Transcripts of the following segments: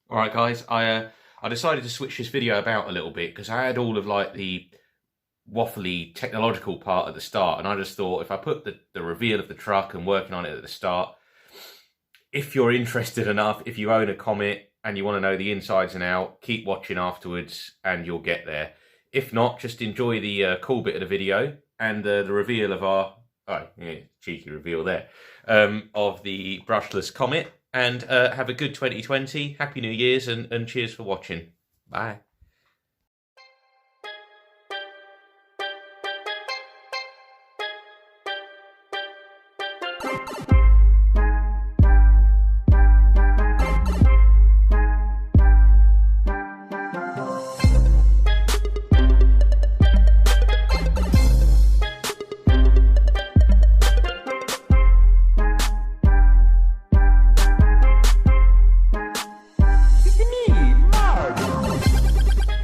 Alright guys, I decided to switch this video about a little bit because I had all of like the waffly technological part at the start, and I just thought if I put the reveal of the truck and working on it at the start, if you're interested enough, if you own a Comet and you want to know the insides and out, keep watching afterwards and you'll get there. If not, just enjoy the cool bit of the video and the reveal of our, oh yeah, cheeky reveal there, of the brushless Comet. And have a good 2020, Happy New Year's, and cheers for watching. Bye.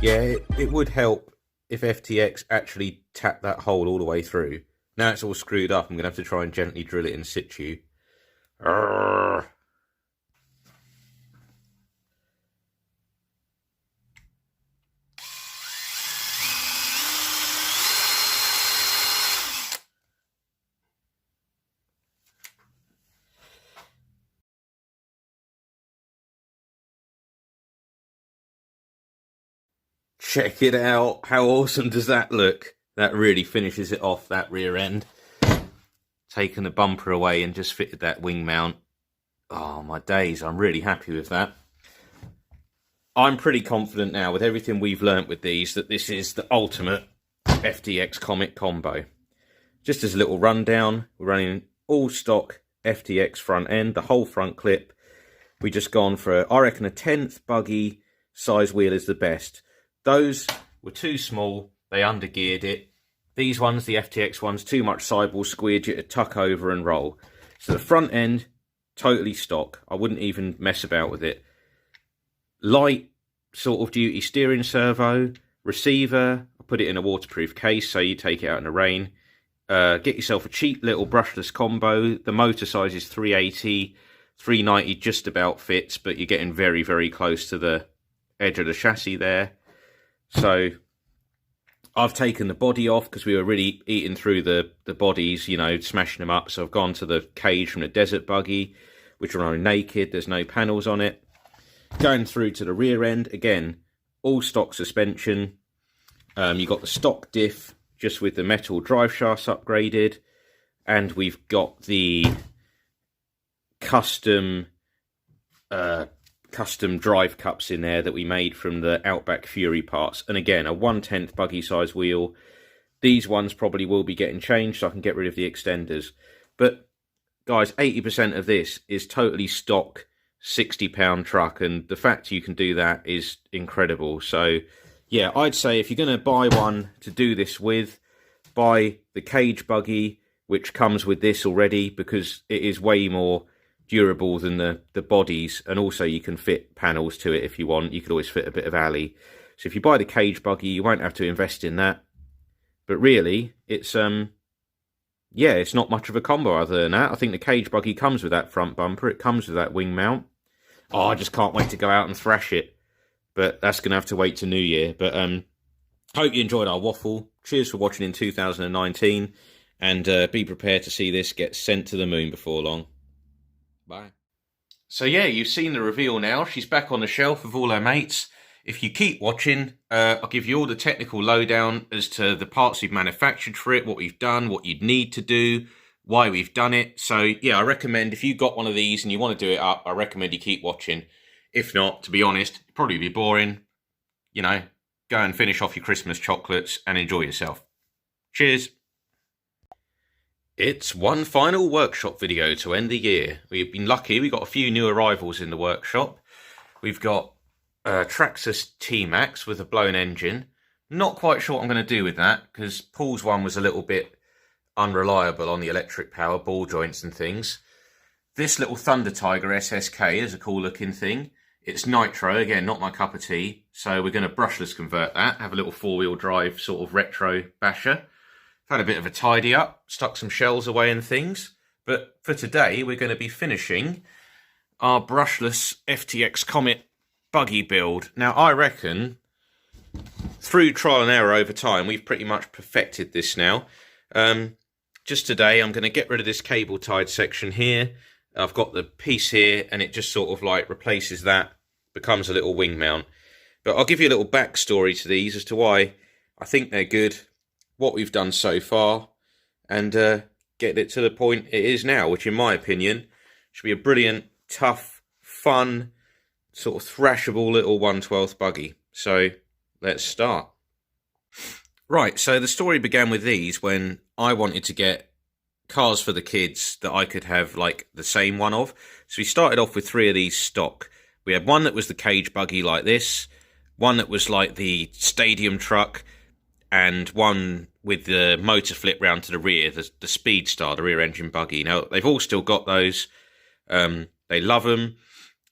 Yeah, it would help if FTX actually tapped that hole all the way through. Now it's all screwed up, I'm going to have to try and gently drill it in situ. Arrgh. Check it out. How awesome does that look? That really finishes it off, that rear end. Taken the bumper away and just fitted that wing mount. Oh, my days. I'm really happy with that. I'm pretty confident now with everything we've learnt with these that this is the ultimate FTX Comet combo. Just as a little rundown, we're running all stock FTX front end, the whole front clip. We just gone for, I reckon, a 10th buggy size wheel is the best. Those were too small, they undergeared it. These ones, the FTX ones, too much sidewall squeegee you to tuck over and roll. So the front end, totally stock. I wouldn't even mess about with it. Light sort of duty steering servo, receiver. I put it in a waterproof case so you take it out in the rain. Get yourself a cheap little brushless combo. The motor size is 380, 390 just about fits, but you're getting very, very close to the edge of the chassis there. So I've taken the body off because we were really eating through the bodies, you know, smashing them up. So I've gone to the cage from the Desert Buggy, which are running naked. There's no panels on it. Going through to the rear end, again, all stock suspension. You've got the stock diff just with the metal drive shafts upgraded. And we've got the custom drive cups in there that we made from the Outback Fury parts. And again, a 1/10 buggy size wheel. These ones probably will be getting changed so I can get rid of the extenders. But guys, 80% of this is totally stock £60 truck, and the fact you can do that is incredible. So yeah, I'd say if you're going to buy one to do this with, buy the cage buggy, which comes with this already, because it is way more durable than the bodies, and also you can fit panels to it if you want. You could always fit a bit of alley. So if you buy the cage buggy, you won't have to invest in that. But really, it's yeah, it's not much of a combo other than that. I think the cage buggy comes with that front bumper. It comes with that wing mount. Oh, I just can't wait to go out and thrash it. But that's going to have to wait to New Year. But hope you enjoyed our waffle. Cheers for watching in 2019. And be prepared to see this get sent to the moon before long. Bye. So yeah, you've seen the reveal now. She's back on the shelf with all her mates. If you keep watching, I'll give you all the technical lowdown as to the parts we've manufactured for it, what we've done, what you'd need to do, why we've done it. So yeah, I recommend if you've got one of these and you want to do it up, I recommend you keep watching. If not, to be honest, it'd probably be boring. You know, go and finish off your Christmas chocolates and enjoy yourself. Cheers. It's one final workshop video to end the year. We've been lucky, we got a few new arrivals in the workshop. We've got Traxxas T-Max with a blown engine. Not quite sure what I'm going to do with that, because Paul's one was a little bit unreliable on the electric power, ball joints and things. This little Thunder Tiger SSK is a cool looking thing. It's nitro, again, not my cup of tea. So we're going to brushless convert that, have a little four-wheel drive sort of retro basher. Had a bit of a tidy up, stuck some shells away and things. But for today, we're going to be finishing our brushless FTX Comet buggy build. Now, I reckon through trial and error over time, we've pretty much perfected this now. Just today, I'm going to get rid of this cable tied section here. I've got the piece here, and it just sort of like replaces that, becomes a little wing mount. But I'll give you a little backstory to these as to why I think they're good, what we've done so far, and get it to the point it is now, which in my opinion should be a brilliant, tough, fun, sort of thrashable little 1/12 buggy. So let's start. Right, so the story began with these when I wanted to get cars for the kids that I could have like the same one of. So we started off with 3 of these stock. We had one that was the cage buggy like this, one that was like the stadium truck, and one with the motor flip round to the rear, the Speed Star, the rear engine buggy. Now, they've all still got those. They love them.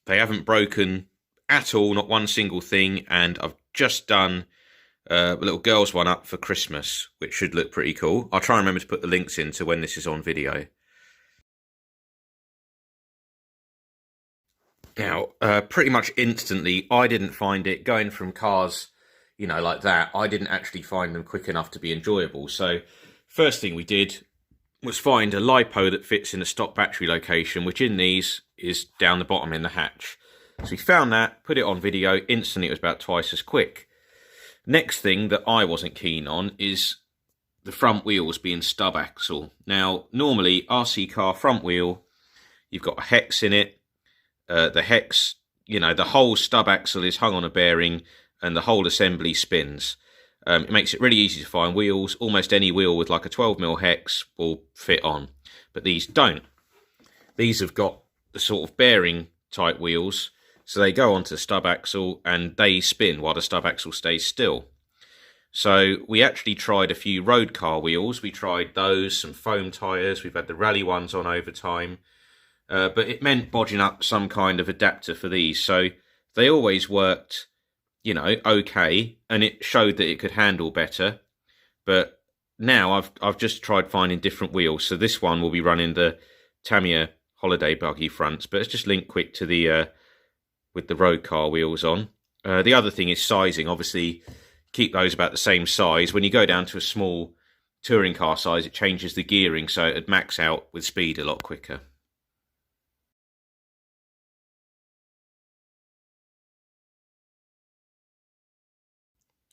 They haven't broken at all, not one single thing. And I've just done a little girls one up for Christmas, which should look pretty cool. I'll try and remember to put the links into when this is on video. Now, pretty much instantly, I didn't find it going from cars, you know, like that. I didn't actually find them quick enough to be enjoyable. So first thing we did was find a LiPo that fits in a stock battery location, which in these is down the bottom in the hatch. So we found that, put it on video, instantly it was about twice as quick. Next thing that I wasn't keen on is the front wheels being stub axle. Now, normally RC car front wheel, you've got a hex in it. The hex, you know, the whole stub axle is hung on a bearing and the whole assembly spins. It makes it really easy to find wheels. Almost any wheel with like a 12mm hex will fit on, but these don't. These have got the sort of bearing type wheels, so they go onto the stub axle and they spin while the stub axle stays still. So we actually tried a few road car wheels. We tried those, some foam tyres. We've had the rally ones on over time. But it meant bodging up some kind of adapter for these. So they always worked, you know, okay, and it showed that it could handle better. But now I've just tried finding different wheels. So this one will be running the Tamiya holiday buggy fronts, but it's just linked quick to the with the road car wheels on. The other thing is sizing. Obviously, keep those about the same size. When you go down to a small touring car size, it changes the gearing, so it'd max out with speed a lot quicker.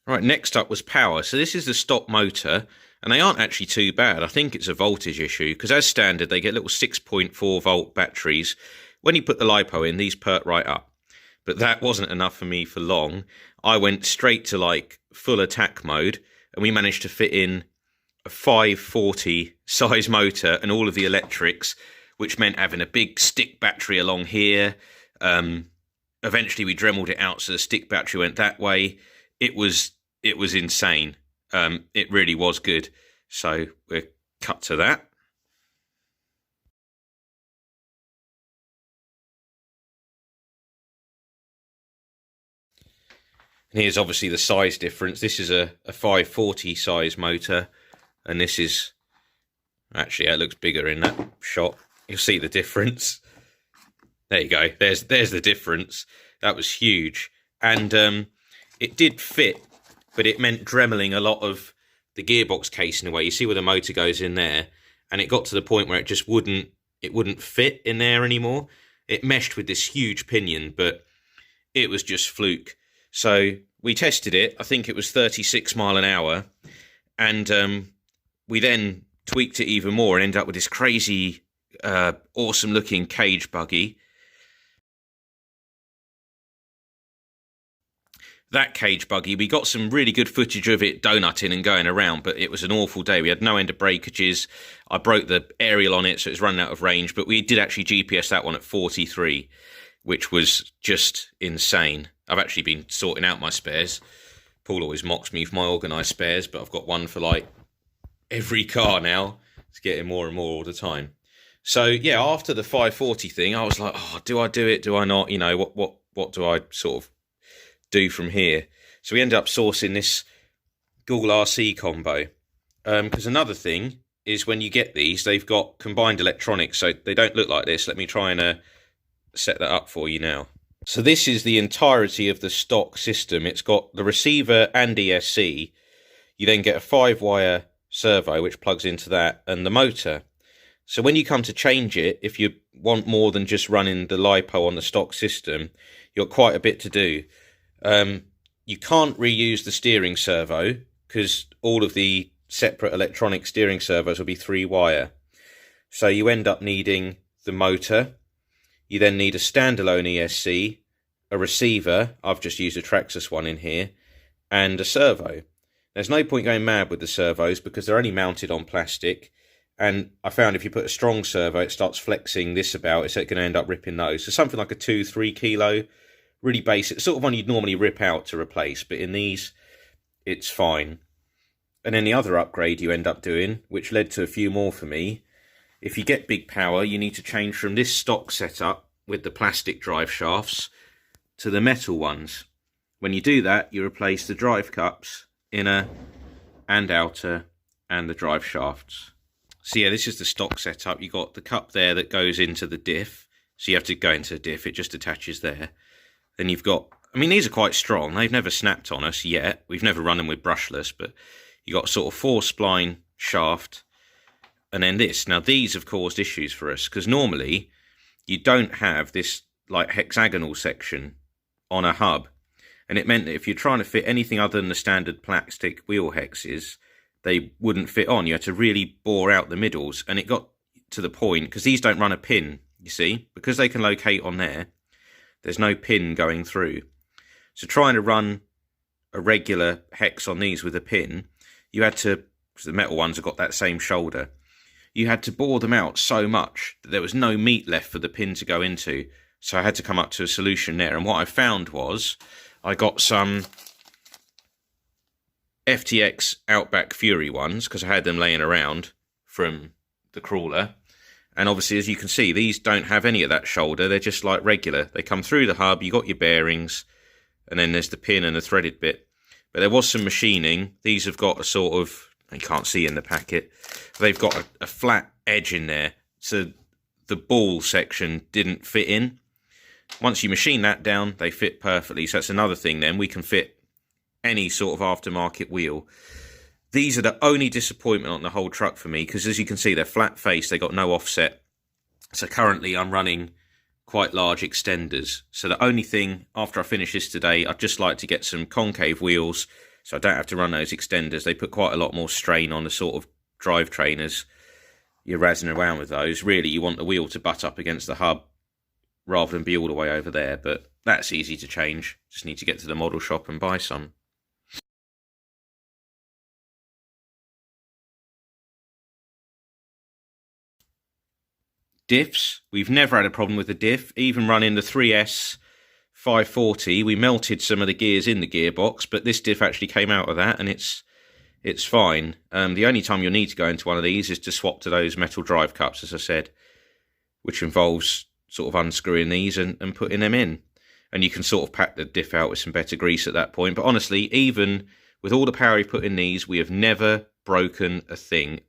Right, next up was power. So this is the stock motor, and they aren't actually too bad. I think it's a voltage issue, because as standard, they get little 6.4 volt batteries. When you put the LiPo in, these perk right up. But that wasn't enough for me for long. I went straight to like full attack mode, and we managed to fit in a 540 size motor and all of the electrics, which meant having a big stick battery along here. Eventually we dremeled it out so the stick battery went that way. It was insane. It really was good. So we'll cut to that. And here's obviously the size difference. This is a 540 size motor, and this is actually, it looks bigger in that shot. You'll see the difference. There you go. There's the difference. That was huge, and it did fit, but it meant dremeling a lot of the gearbox casing away. You see where the motor goes in there, and it got to the point where it just wouldn't fit in there anymore. It meshed with this huge pinion, but it was just fluke. So we tested it. I think it was 36 mile an hour, and we then tweaked it even more and ended up with this crazy, awesome looking cage buggy. That cage buggy, we got some really good footage of it donutting and going around, but it was an awful day. We had no end of breakages. I broke the aerial on it, so it was running out of range, but we did actually GPS that one at 43, which was just insane. I've actually been sorting out my spares. Paul always mocks me for my organised spares, but I've got one for like every car now. It's getting more and more all the time. So yeah, after the 540 thing, I was like, oh, do I do it? Do I not? You know, what do I sort of do from here? So we ended up sourcing this Google RC combo. Because another thing is when you get these, they've got combined electronics, so they don't look like this. Let me try and set that up for you now. So this is the entirety of the stock system. It's got the receiver and ESC. You then get a 5-wire servo which plugs into that, and the motor. So when you come to change it, if you want more than just running the LiPo on the stock system, you've got quite a bit to do. You can't reuse the steering servo because all of the separate electronic steering servos will be 3-wire. So you end up needing the motor. You then need a standalone ESC, a receiver, I've just used a Traxxas one in here, and a servo. There's no point going mad with the servos because they're only mounted on plastic, and I found if you put a strong servo, it starts flexing this about, it's going to end up ripping those. So something like a 2-3 kilo, really basic, sort of one you'd normally rip out to replace, but in these, it's fine. And then the other upgrade you end up doing, which led to a few more for me, if you get big power, you need to change from this stock setup with the plastic drive shafts to the metal ones. When you do that, you replace the drive cups, inner and outer, and the drive shafts. So yeah, this is the stock setup. You got the cup there that goes into the diff. So you have to go into the diff, it just attaches there. Then you've got, I mean, these are quite strong. They've never snapped on us yet. We've never run them with brushless, but you got sort of 4-spline shaft. And then this. Now these have caused issues for us because normally you don't have this like hexagonal section on a hub. And it meant that if you're trying to fit anything other than the standard plastic wheel hexes, they wouldn't fit on. You had to really bore out the middles. And it got to the point, because these don't run a pin, you see, because they can locate on there, there's no pin going through. So trying to run a regular hex on these with a pin, you had to, because the metal ones have got that same shoulder, you had to bore them out so much that there was no meat left for the pin to go into. So I had to come up to a solution there. And what I found was I got some FTX Outback Fury ones because I had them laying around from the crawler. And obviously, as you can see, these don't have any of that shoulder. They're just like regular. They come through the hub, you got your bearings, and then there's the pin and the threaded bit. But there was some machining. These have got a sort of, you can't see in the packet, they've got a flat edge in there. So the ball section didn't fit in. Once you machine that down, they fit perfectly. So that's another thing then. We can fit any sort of aftermarket wheel. These are the only disappointment on the whole truck for me because as you can see, they're flat faced. They got no offset. So currently I'm running quite large extenders. So the only thing after I finish this today, I'd just like to get some concave wheels so I don't have to run those extenders. They put quite a lot more strain on the sort of drivetrain as you're razzing around with those. Really, you want the wheel to butt up against the hub rather than be all the way over there, but that's easy to change. Just need to get to the model shop and buy some. Diffs, we've never had a problem with the diff. Even running the 3S 540, we melted some of the gears in the gearbox, but this diff actually came out of that and it's fine. The only time you'll need to go into one of these is to swap to those metal drive cups, as I said, which involves sort of unscrewing these and putting them in. And you can sort of pack the diff out with some better grease at that point. But honestly, even with all the power we put in these, we have never broken a thing.